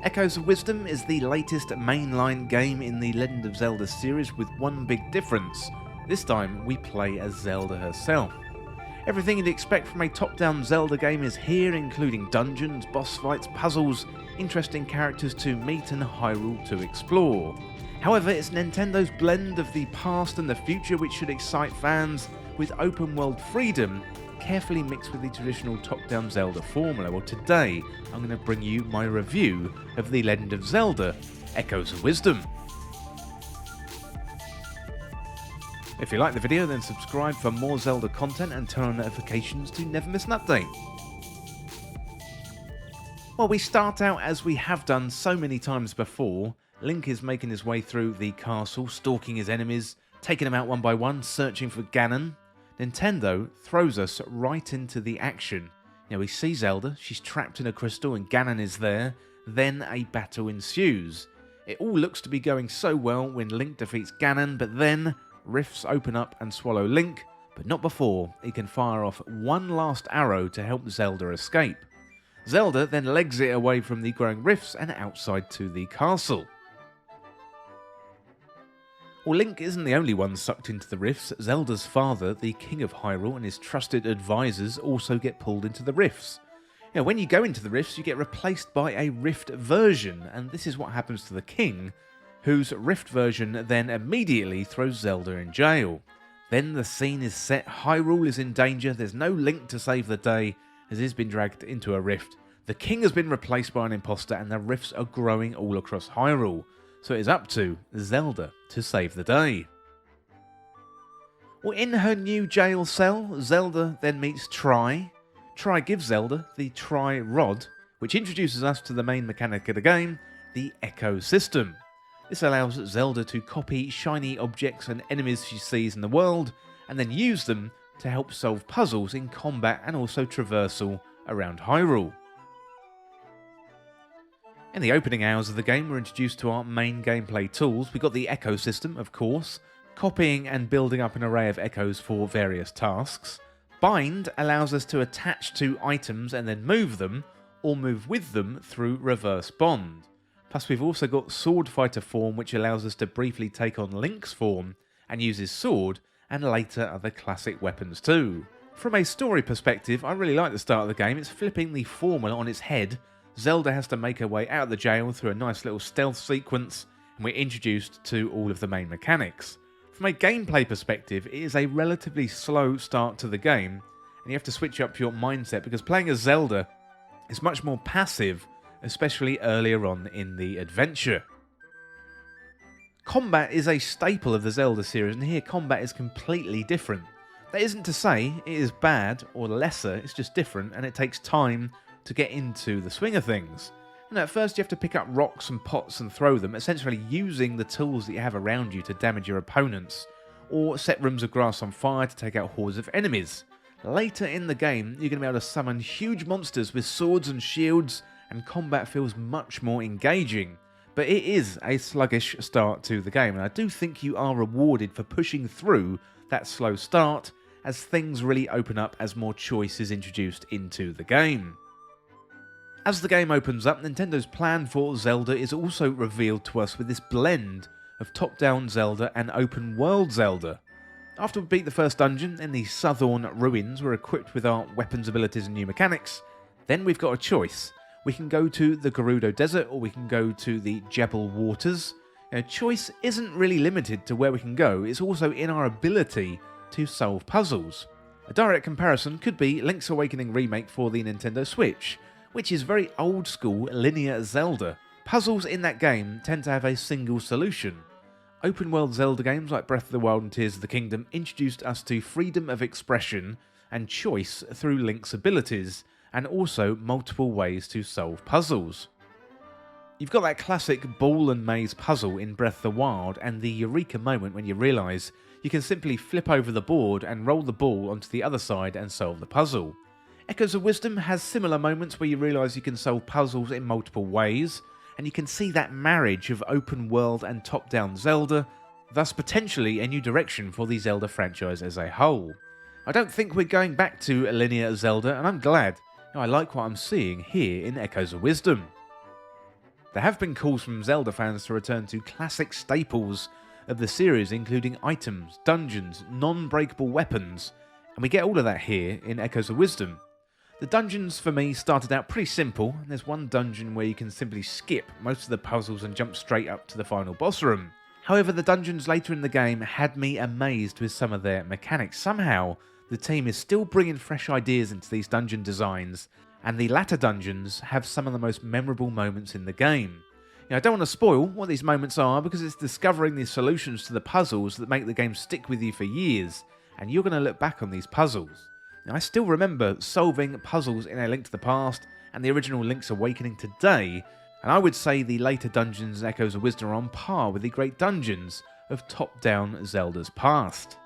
Echoes of Wisdom is the latest mainline game in the Legend of Zelda series with one big difference. This time we play as Zelda herself. Everything you'd expect from a top-down Zelda game is here, including dungeons, boss fights, puzzles, interesting characters to meet and Hyrule to explore. However, it's Nintendo's blend of the past and the future which should excite fans, with open world freedom carefully mixed with the traditional top-down Zelda formula. Well, today I'm going to bring you my review of The Legend of Zelda: Echoes of Wisdom. If you like the video, then subscribe for more Zelda content and turn on notifications to never miss an update. Well, we start out as we have done so many times before. Link is making his way through the castle, stalking his enemies, taking them out one by one, searching for Ganon. Nintendo throws us right into the action. We see Zelda, she's trapped in a crystal and Ganon is there, then a battle ensues. It all looks to be going so well when Link defeats Ganon, but then rifts open up and swallow Link, but not before he can fire off one last arrow to help Zelda escape. Zelda then legs it away from the growing rifts and outside to the castle. Well, Link isn't the only one sucked into the rifts. Zelda's father, the King of Hyrule, and his trusted advisors also get pulled into the rifts. When you go into the rifts, you get replaced by a rift version, and this is what happens to the King, whose rift version then immediately throws Zelda in jail. Then the scene is set, Hyrule is in danger, there's no Link to save the day, as he's been dragged into a rift. The King has been replaced by an imposter, and the rifts are growing all across Hyrule. So it is up to Zelda to save the day. Well, in her new jail cell, Zelda then meets Tri. Tri gives Zelda the Tri Rod, which introduces us to the main mechanic of the game, the Echo System. This allows Zelda to copy shiny objects and enemies she sees in the world, and then use them to help solve puzzles in combat and also traversal around Hyrule. In the opening hours of the game, we're introduced to our main gameplay tools. We've got the Echo System, of course, copying and building up an array of echoes for various tasks. Bind allows us to attach to items and then move them, or move with them through reverse bond. Plus we've also got Sword Fighter form, which allows us to briefly take on Link's form and use his sword, and later other classic weapons too. From a story perspective, I really like the start of the game. It's flipping the formula on its head. Zelda has to make her way out of the jail through a nice little stealth sequence, and we're introduced to all of the main mechanics. From a gameplay perspective, it is a relatively slow start to the game, and you have to switch up your mindset because playing as Zelda is much more passive, especially earlier on in the adventure. Combat is a staple of the Zelda series, and here combat is completely different. That isn't to say it is bad or lesser, it's just different, and it takes time to get into the swing of things. At first you have to pick up rocks and pots and throw them, essentially using the tools that you have around you to damage your opponents, or set rooms of grass on fire to take out hordes of enemies. Later in the game, you're going to be able to summon huge monsters with swords and shields, and combat feels much more engaging. But it is a sluggish start to the game, and I do think you are rewarded for pushing through that slow start, as things really open up as more choice is introduced into the game. As the game opens up, Nintendo's plan for Zelda is also revealed to us with this blend of top-down Zelda and open-world Zelda. After we beat the first dungeon in the Southern Ruins, we're equipped with our weapons abilities and new mechanics. Then we've got a choice. We can go to the Gerudo Desert or we can go to the Jebel Waters. Choice isn't really limited to where we can go, it's also in our ability to solve puzzles. A direct comparison could be Link's Awakening remake for the Nintendo Switch, which is very old school linear Zelda. Puzzles in that game tend to have a single solution. Open world Zelda games like Breath of the Wild and Tears of the Kingdom introduced us to freedom of expression and choice through Link's abilities, and also multiple ways to solve puzzles. You've got that classic ball and maze puzzle in Breath of the Wild, and the eureka moment when you realise you can simply flip over the board and roll the ball onto the other side and solve the puzzle. Echoes of Wisdom has similar moments where you realise you can solve puzzles in multiple ways, and you can see that marriage of open world and top-down Zelda, thus potentially a new direction for the Zelda franchise as a whole. I don't think we're going back to a linear Zelda, and I'm glad. I like what I'm seeing here in Echoes of Wisdom. There have been calls from Zelda fans to return to classic staples of the series, including items, dungeons, non-breakable weapons, and we get all of that here in Echoes of Wisdom. The dungeons for me started out pretty simple, and there's one dungeon where you can simply skip most of the puzzles and jump straight up to the final boss room. However, the dungeons later in the game had me amazed with some of their mechanics. Somehow, the team is still bringing fresh ideas into these dungeon designs, and the latter dungeons have some of the most memorable moments in the game. I don't want to spoil what these moments are because it's discovering the solutions to the puzzles that make the game stick with you for years, and you're going to look back on these puzzles. I still remember solving puzzles in A Link to the Past and the original Link's Awakening today, and I would say the later dungeons and Echoes of Wisdom are on par with the great dungeons of top-down Zelda's past.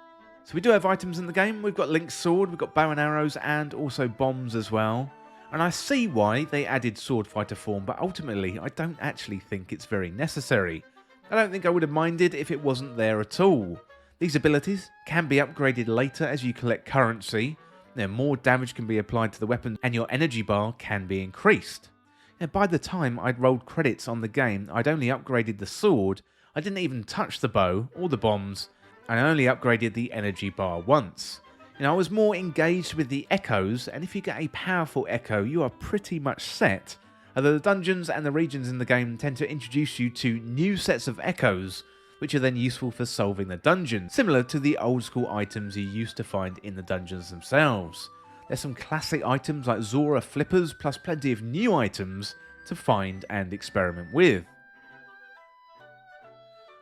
So we do have items in the game. We've got Link's sword, we've got bow and arrows, and also bombs as well. And I see why they added sword fighter form, but ultimately I don't actually think it's very necessary. I don't think I would have minded if it wasn't there at all. These abilities can be upgraded later as you collect currency. More damage can be applied to the weapon and your energy bar can be increased. By the time I'd rolled credits on the game, I'd only upgraded the sword, I didn't even touch the bow or the bombs, and I only upgraded the energy bar once. I was more engaged with the echoes, and if you get a powerful echo, you are pretty much set. Although the dungeons and the regions in the game tend to introduce you to new sets of echoes, which are then useful for solving the dungeon, similar to the old school items you used to find in the dungeons themselves. There's some classic items like Zora flippers, plus plenty of new items to find and experiment with.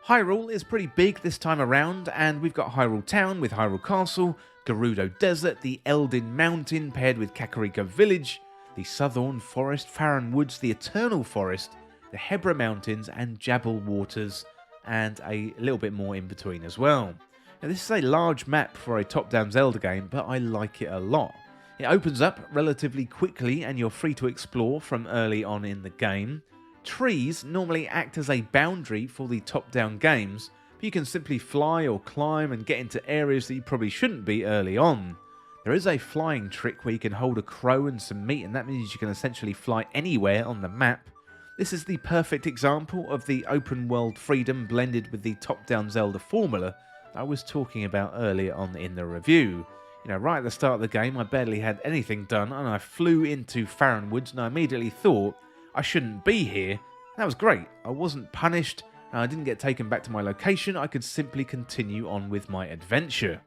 Hyrule is pretty big this time around, and we've got Hyrule Town with Hyrule Castle, Gerudo Desert, the Eldin Mountain paired with Kakariko Village, the Southorn Forest, Farron Woods, the Eternal Forest, the Hebra Mountains, and Jabal Waters, and a little bit more in between as well. Now, this is a large map for a top-down Zelda game, but I like it a lot. It opens up relatively quickly and you're free to explore from early on in the game. Trees normally act as a boundary for the top-down games, but you can simply fly or climb and get into areas that you probably shouldn't be early on. There is a flying trick where you can hold a crow and some meat, and that means you can essentially fly anywhere on the map. This is the perfect example of the open world freedom blended with the top-down Zelda formula that I was talking about earlier on in the review. Right at the start of the game, I barely had anything done, and I flew into Farron Woods, and I immediately thought I shouldn't be here. That was great. I wasn't punished, and I didn't get taken back to my location. I could simply continue on with my adventure.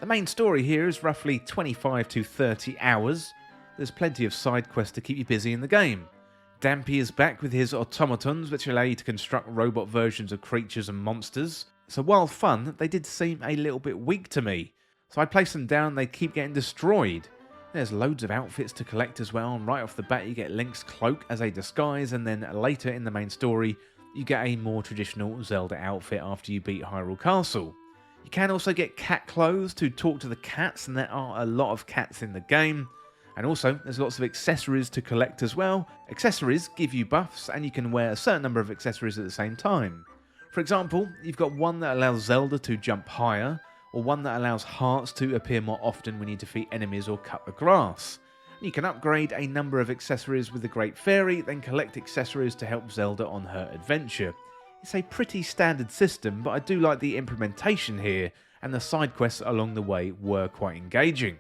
The main story here is roughly 25 to 30 hours. There's plenty of side quests to keep you busy in the game. Dampy is back with his automatons, which allow you to construct robot versions of creatures and monsters. So while fun, they did seem a little bit weak to me. So I place them down, they keep getting destroyed. There's loads of outfits to collect as well, and right off the bat you get Link's cloak as a disguise, and then later in the main story you get a more traditional Zelda outfit after you beat Hyrule Castle. You can also get cat clothes to talk to the cats, and there are a lot of cats in the game. And also, there's lots of accessories to collect as well. Accessories give you buffs, and you can wear a certain number of accessories at the same time. For example, you've got one that allows Zelda to jump higher, or one that allows hearts to appear more often when you defeat enemies or cut the grass. You can upgrade a number of accessories with the Great Fairy, then collect accessories to help Zelda on her adventure. It's a pretty standard system, but I do like the implementation here, and the side quests along the way were quite engaging.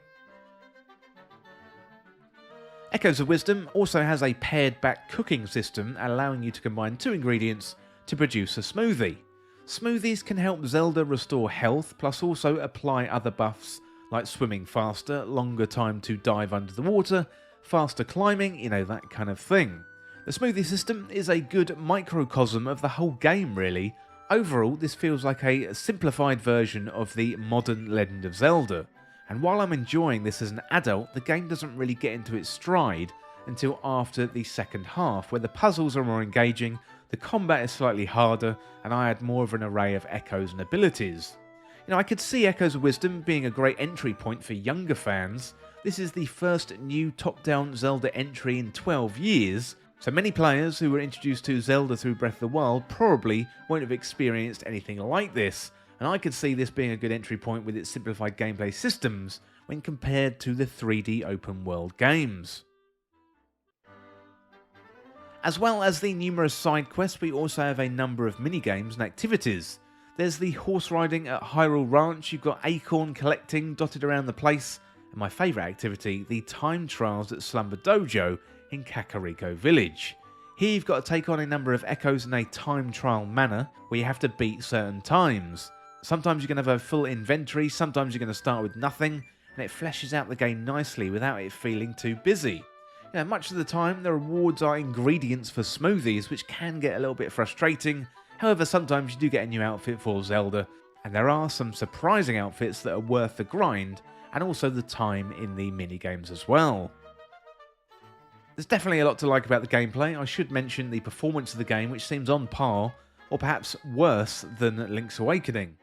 Echoes of Wisdom also has a pared back cooking system, allowing you to combine two ingredients to produce a smoothie. Smoothies can help Zelda restore health, plus also apply other buffs like swimming faster, longer time to dive under the water, faster climbing, that kind of thing. The smoothie system is a good microcosm of the whole game really. Overall, this feels like a simplified version of the modern Legend of Zelda. And while I'm enjoying this as an adult, the game doesn't really get into its stride until after the second half, where the puzzles are more engaging, the combat is slightly harder, and I had more of an array of echoes and abilities. I could see Echoes of Wisdom being a great entry point for younger fans. This is the first new top-down Zelda entry in 12 years, so many players who were introduced to Zelda through Breath of the Wild probably won't have experienced anything like this, and I could see this being a good entry point with its simplified gameplay systems when compared to the 3D open world games. As well as the numerous side quests, we also have a number of mini-games and activities. There's the horse riding at Hyrule Ranch, you've got acorn collecting dotted around the place, and my favourite activity, the time trials at Slumber Dojo in Kakariko Village. Here you've got to take on a number of echoes in a time trial manner, where you have to beat certain times. Sometimes you're going to have a full inventory, sometimes you're going to start with nothing, and it fleshes out the game nicely without it feeling too busy. Much of the time, the rewards are ingredients for smoothies, which can get a little bit frustrating. However, sometimes you do get a new outfit for Zelda, and there are some surprising outfits that are worth the grind, and also the time in the mini-games as well. There's definitely a lot to like about the gameplay. I should mention the performance of the game, which seems on par, or perhaps worse than Link's Awakening.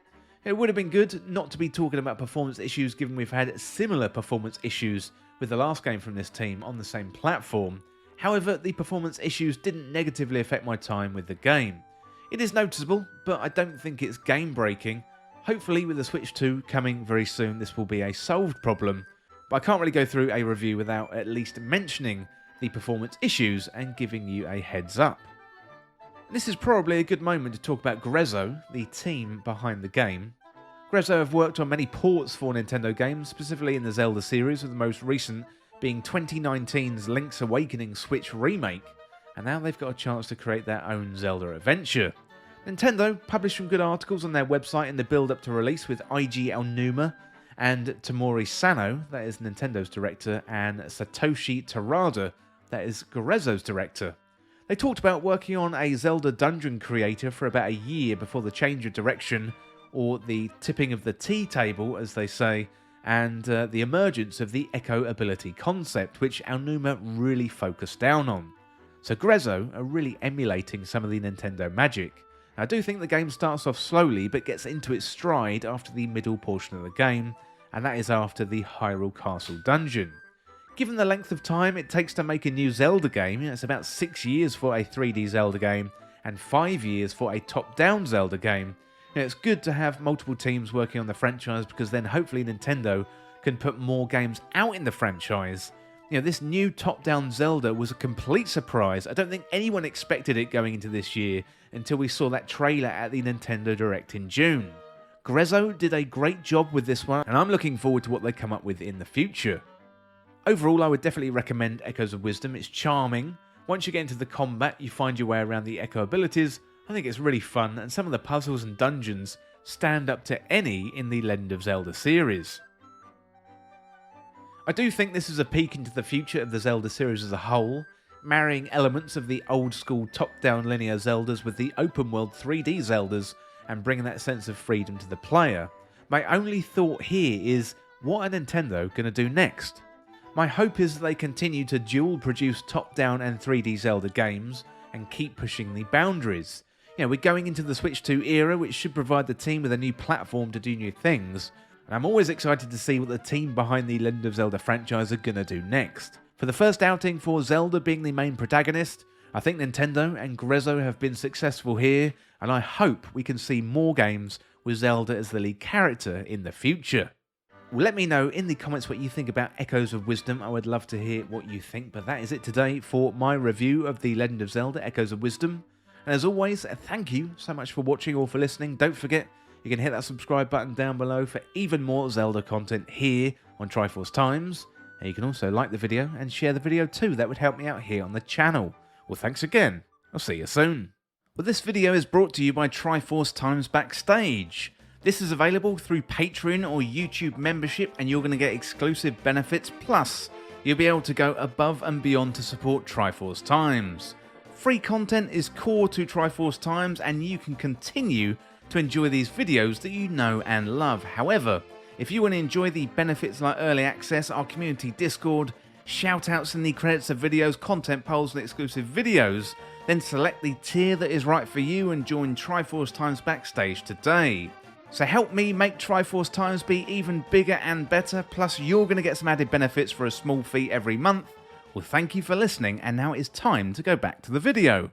It would have been good not to be talking about performance issues, given we've had similar performance issues with the last game from this team on the same platform. However, the performance issues didn't negatively affect my time with the game. It is noticeable, but I don't think it's game-breaking. Hopefully with the Switch 2 coming very soon, this will be a solved problem, but I can't really go through a review without at least mentioning the performance issues and giving you a heads up. This is probably a good moment to talk about Grezzo, the team behind the game. Grezzo have worked on many ports for Nintendo games, specifically in the Zelda series, with the most recent being 2019's Link's Awakening Switch remake, and now they've got a chance to create their own Zelda adventure. Nintendo published some good articles on their website in the build-up to release with Eiji Aonuma and Tamori Sano, that is Nintendo's director, and Satoshi Terada, that is Grezzo's director. They talked about working on a Zelda dungeon creator for about a year before the change of direction, or the tipping of the tea table, as they say, and the emergence of the Echo ability concept, which Aonuma really focused down on. So Grezzo are really emulating some of the Nintendo magic. Now, I do think the game starts off slowly, but gets into its stride after the middle portion of the game, and that is after the Hyrule Castle dungeon. Given the length of time it takes to make a new Zelda game, it's about 6 years for a 3D Zelda game, and 5 years for a top-down Zelda game. It's good to have multiple teams working on the franchise, because then hopefully Nintendo can put more games out in the franchise. This new top-down Zelda was a complete surprise. I don't think anyone expected it going into this year until we saw that trailer at the Nintendo Direct in June. Grezzo did a great job with this one, and I'm looking forward to what they come up with in the future. Overall, I would definitely recommend Echoes of Wisdom. It's charming. Once you get into the combat, you find your way around the Echo abilities. I think it's really fun, and some of the puzzles and dungeons stand up to any in the Legend of Zelda series. I do think this is a peek into the future of the Zelda series as a whole, marrying elements of the old school top-down linear Zeldas with the open-world 3D Zeldas and bringing that sense of freedom to the player. My only thought here is, what are Nintendo going to do next? My hope is that they continue to dual-produce top-down and 3D Zelda games and keep pushing the boundaries. We're going into the Switch 2 era, which should provide the team with a new platform to do new things, and I'm always excited to see what the team behind the Legend of Zelda franchise are going to do next. For the first outing for Zelda being the main protagonist, I think Nintendo and Grezzo have been successful here, and I hope we can see more games with Zelda as the lead character in the future. Well, let me know in the comments what you think about Echoes of Wisdom. I would love to hear what you think, but that is it today for my review of the Legend of Zelda Echoes of Wisdom. And as always, thank you so much for watching or for listening. Don't forget, you can hit that subscribe button down below for even more Zelda content here on Triforce Times. And you can also like the video and share the video too. That would help me out here on the channel. Well, thanks again. I'll see you soon. Well, this video is brought to you by Triforce Times Backstage. This is available through Patreon or YouTube membership, and you're going to get exclusive benefits, plus you'll be able to go above and beyond to support Triforce Times. Free content is core to Triforce Times, and you can continue to enjoy these videos that you know and love. However, if you want to enjoy the benefits like early access, our community Discord, shoutouts in the credits of videos, content polls and exclusive videos, then select the tier that is right for you and join Triforce Times Backstage today. So help me make Triforce Times be even bigger and better, plus you're going to get some added benefits for a small fee every month. Well, thank you for listening, and now it is time to go back to the video.